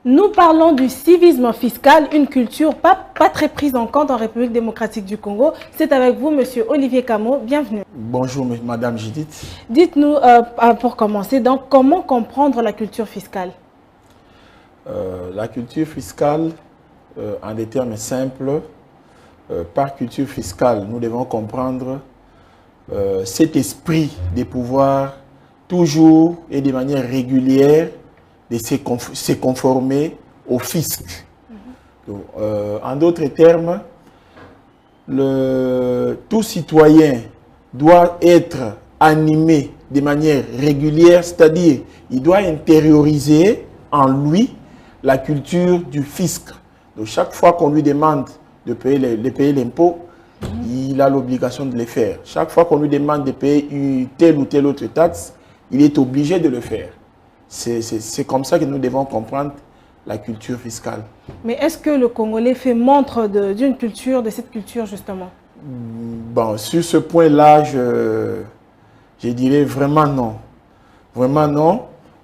Nous parlons du civisme fiscal, une culture pas très prise en compte en République démocratique du Congo. C'est avec vous, Monsieur Olivier Camo. Bienvenue. Bonjour, Madame Judith. Dites-nous, pour commencer, donc, comment comprendre la culture fiscale? La culture fiscale, en des termes simples, par culture fiscale, nous devons comprendre cet esprit de pouvoir toujours et de manière régulière de se conformer au fisc. Donc, en d'autres termes, tout citoyen doit être animé de manière régulière, c'est-à-dire il doit intérioriser en lui la culture du fisc. Donc chaque fois qu'on lui demande de payer l'impôt, il a l'obligation de le faire. Chaque fois qu'on lui demande de payer telle ou telle autre taxe, il est obligé de le faire. C'est comme ça que nous devons comprendre la culture fiscale. Mais est-ce que le Congolais fait montre d'une culture, de cette culture justement? Bon, sur ce point-là, je dirais vraiment non. Vraiment non,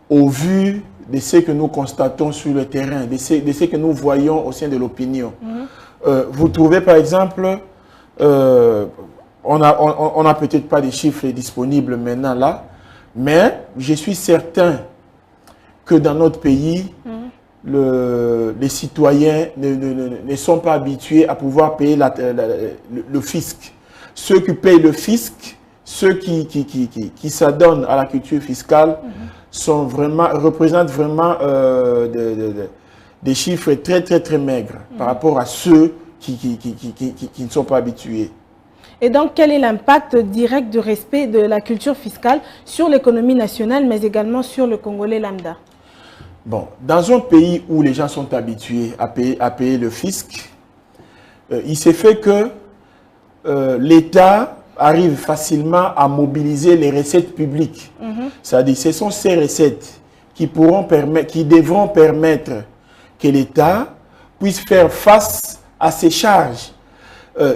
au vu de ce que nous constatons sur le terrain, de ce que nous voyons au sein de l'opinion. Vous trouvez par exemple, on n'a peut-être pas de chiffres disponibles maintenant là, mais je suis certain que dans notre pays, les citoyens ne sont pas habitués à pouvoir payer le fisc. Ceux qui payent le fisc, ceux qui s'adonnent à la culture fiscale, représentent vraiment des chiffres très maigres par rapport à ceux qui ne sont pas habitués. Et donc, quel est l'impact direct du respect de la culture fiscale sur l'économie nationale, mais également sur le Congolais lambda? Bon, dans un pays où les gens sont habitués à payer le fisc, il s'est fait que l'État arrive facilement à mobiliser les recettes publiques. C'est-à-dire ce sont ces recettes qui devront permettre que l'État puisse faire face à ses charges.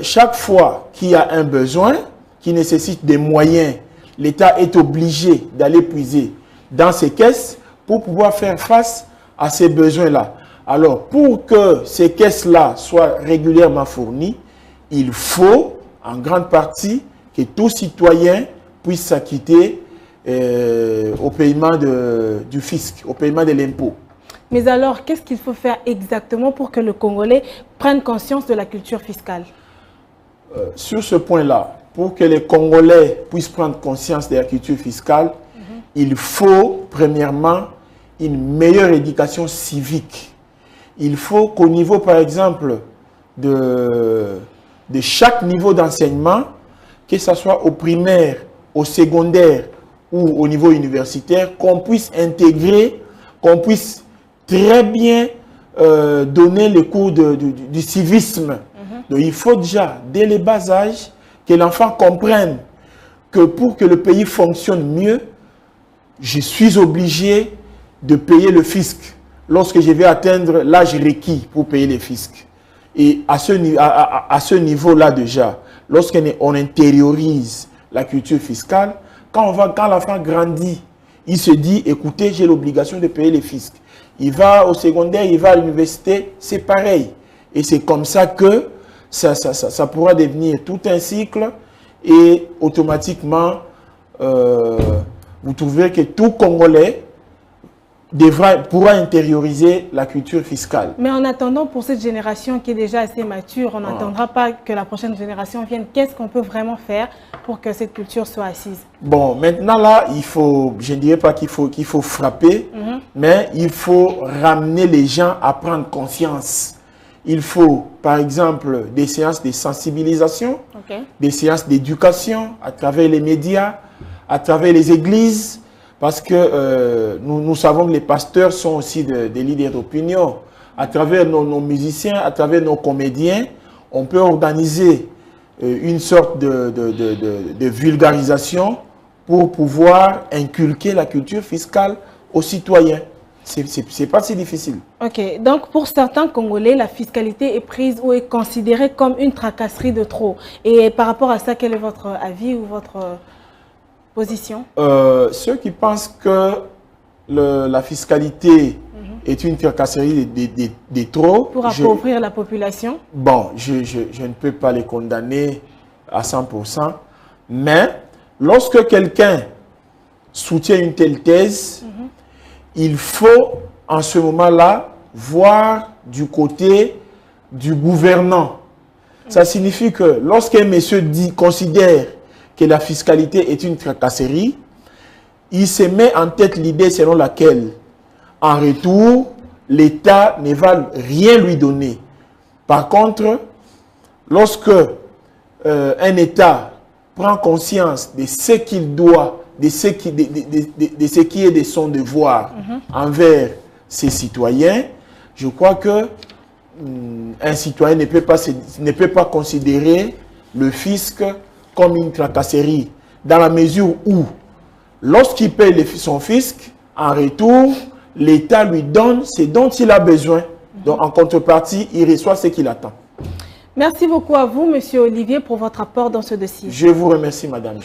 Chaque fois qu'il y a un besoin qui nécessite des moyens, l'État est obligé d'aller puiser dans ses caisses pour pouvoir faire face à ces besoins-là. Alors, pour que ces caisses-là soient régulièrement fournies, il faut, en grande partie, que tout citoyen puisse s'acquitter au paiement du fisc, au paiement de l'impôt. Mais alors, qu'est-ce qu'il faut faire exactement pour que le Congolais prenne conscience de la culture fiscale? Sur ce point-là, pour que les Congolais puissent prendre conscience de la culture fiscale, il faut, premièrement, une meilleure éducation civique. Il faut qu'au niveau, par exemple, de chaque niveau d'enseignement, que ce soit au primaire, au secondaire ou au niveau universitaire, qu'on puisse intégrer, qu'on puisse très bien donner le cours du civisme. Donc il faut déjà, dès le bas âge, que l'enfant comprenne que pour que le pays fonctionne mieux, je suis obligé de payer le fisc lorsque je vais atteindre l'âge requis pour payer le fisc. Et à ce niveau-là déjà, lorsqu'on intériorise la culture fiscale, quand l'enfant grandit, il se dit, écoutez, j'ai l'obligation de payer le fisc. Il va au secondaire, il va à l'université, c'est pareil. Et c'est comme ça que ça pourra devenir tout un cycle et automatiquement, vous trouverez que tout Congolais pourra intérioriser la culture fiscale. Mais en attendant, pour cette génération qui est déjà assez mature, on n'attendra pas que la prochaine génération vienne. Qu'est-ce qu'on peut vraiment faire pour que cette culture soit assise? Bon, maintenant là, je ne dirais pas qu'il faut frapper, mais il faut ramener les gens à prendre conscience. Il faut, par exemple, des séances de sensibilisation, des séances d'éducation à travers les médias, à travers les églises, parce que nous savons que les pasteurs sont aussi des leaders d'opinion. À travers nos musiciens, à travers nos comédiens, on peut organiser une sorte de vulgarisation pour pouvoir inculquer la culture fiscale aux citoyens. C'est pas si difficile. Ok, donc pour certains Congolais, la fiscalité est prise ou est considérée comme une tracasserie de trop. Et par rapport à ça, quel est votre avis ou votre position? Ceux qui pensent que la fiscalité est une tracasserie de trop. Pour appauvrir la population? Bon, je ne peux pas les condamner à 100%, mais lorsque quelqu'un soutient une telle thèse, il faut en ce moment-là voir du côté du gouvernant. Ça signifie que lorsqu'un monsieur considère que la fiscalité est une tracasserie, il se met en tête l'idée selon laquelle, en retour, l'État ne va rien lui donner. Par contre, lorsque un État prend conscience de ce qu'il doit, de ce qui est de son devoir envers ses citoyens, je crois que un citoyen ne peut pas considérer le fisc comme une tracasserie, dans la mesure où, lorsqu'il paye son fisc, en retour, l'État lui donne ce dont il a besoin. Donc, en contrepartie, il reçoit ce qu'il attend. Merci beaucoup à vous, Monsieur Olivier, pour votre apport dans ce dossier. Je vous remercie, Madame.